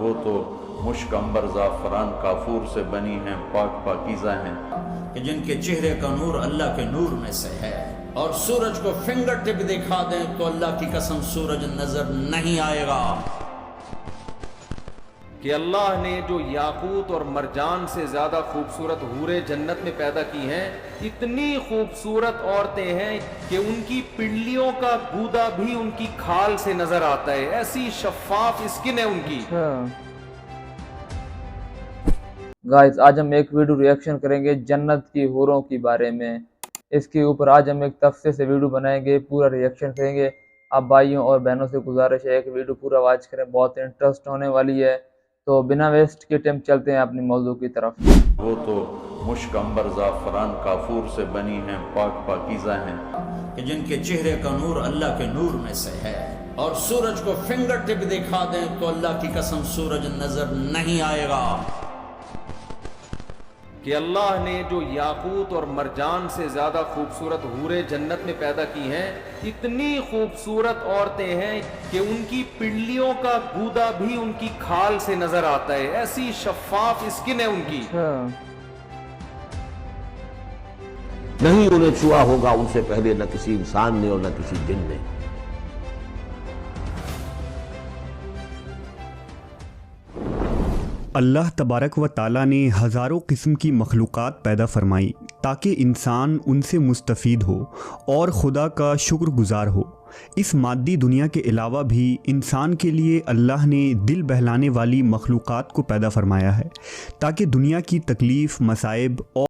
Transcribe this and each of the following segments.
वो तो मुश्क अंबर ज़ाफ़रान काफूर से बनी हैं, पाक पाकीज़ा हैं, कि जिनके चेहरे का नूर अल्लाह के नूर में से है। और सूरज को फिंगर टिप दिखा दें तो अल्लाह की कसम सूरज नजर नहीं आएगा। कि अल्लाह ने जो याकूत और मरजान से ज्यादा खूबसूरत हूरे जन्नत में पैदा की हैं, इतनी खूबसूरत औरतें हैं कि उनकी पिंडलियों का गूदा भी उनकी खाल से नजर आता है, ऐसी शफाफ स्किन है उनकी। अच्छा गाइस, आज हम एक वीडियो रिएक्शन करेंगे जन्नत की हूरों के बारे में। इसके ऊपर आज हम एक तफसील से वीडियो बनाएंगे, पूरा रिएक्शन करेंगे। आप भाइयों और बहनों से गुजारिश है कि वीडियो पूरा वॉच करें, बहुत इंटरेस्ट होने वाली है। तो बिना वेस्ट के टाइम चलते हैं अपनी मौजू की तरफ। वो तो मुश्क अंबर ज़ाफ़रान काफूर से बनी हैं, पाक पाकीज़ा हैं, कि जिनके चेहरे का नूर अल्लाह के नूर में से है। और सूरज को फिंगर टिप दिखा दें तो अल्लाह की कसम सूरज नजर नहीं आएगा। कि अल्लाह ने जो याकूत और मरजान से ज्यादा खूबसूरत हूरे जन्नत में पैदा की हैं, इतनी खूबसूरत औरतें हैं कि उनकी पिंडलियों का गूदा भी उनकी खाल से नजर आता है, ऐसी शफाफ स्किन है उनकी। अच्छा नहीं उन्हें छुआ होगा उनसे पहले न किसी इंसान ने और न किसी जिन ने। अल्लाह तबारक व ताला ने हज़ारों किस्म की मखलूक़ात पैदा फरमाई ताकि इंसान उनसे मुस्तफ़ीद हो और खुदा का शुक्रगुज़ार हो। इस मादी दुनिया के अलावा भी इंसान के लिए अल्लाह ने दिल बहलाने वाली मखलूक़ात को पैदा फरमाया है ताकि दुनिया की तकलीफ़, मसाइब और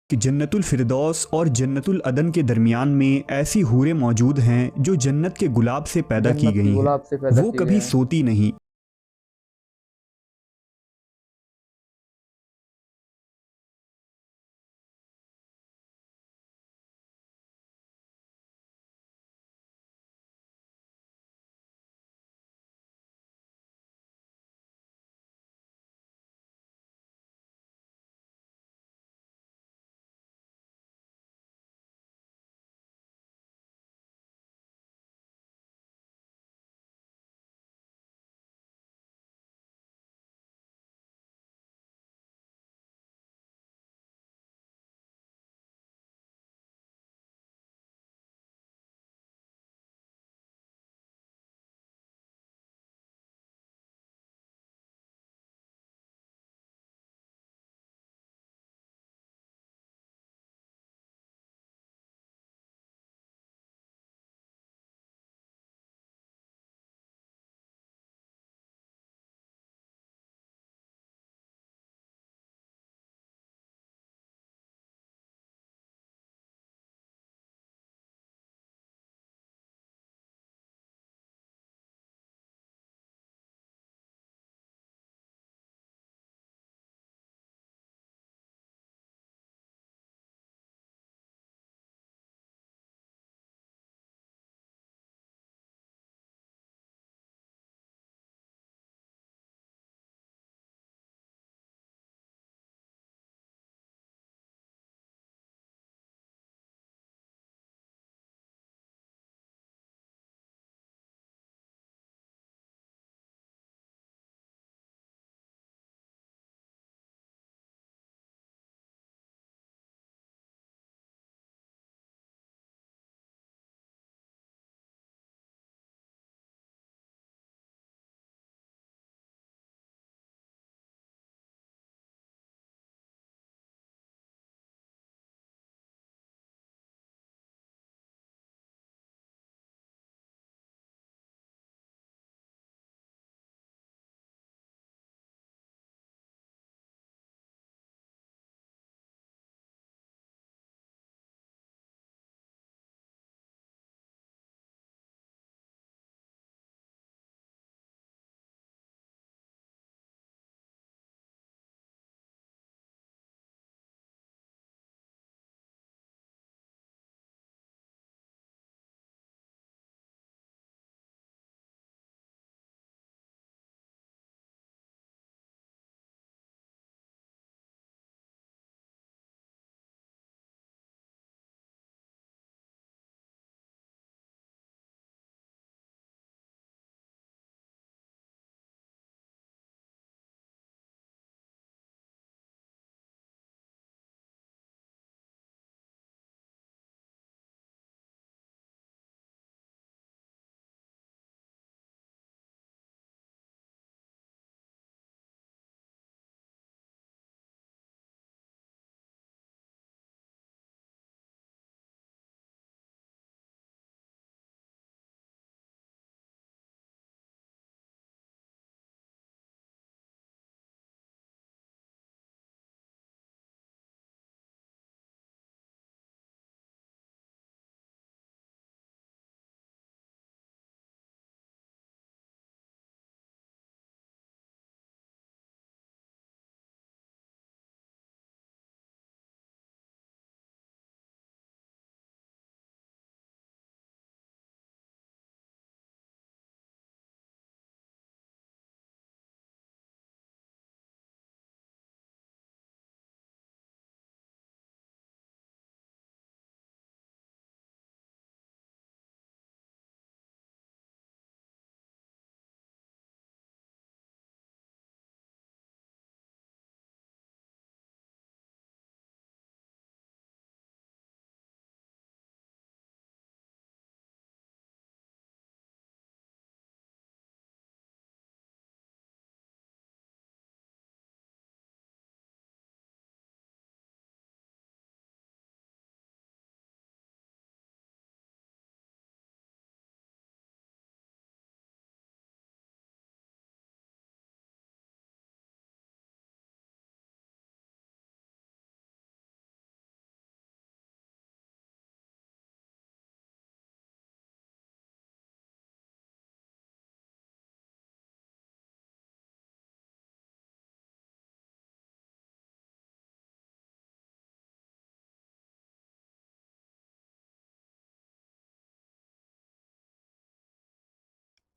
कि जन्नतुल फिरदौस और जन्नतुल अदन के दरमियान में ऐसी हूरें मौजूद हैं जो जन्नत के गुलाब से पैदा की जन्नत के गई गुलाब से हैं। पैदा वो किए गए कभी हैं। सोती नहीं,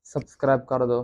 सब्सक्राइब कर दो।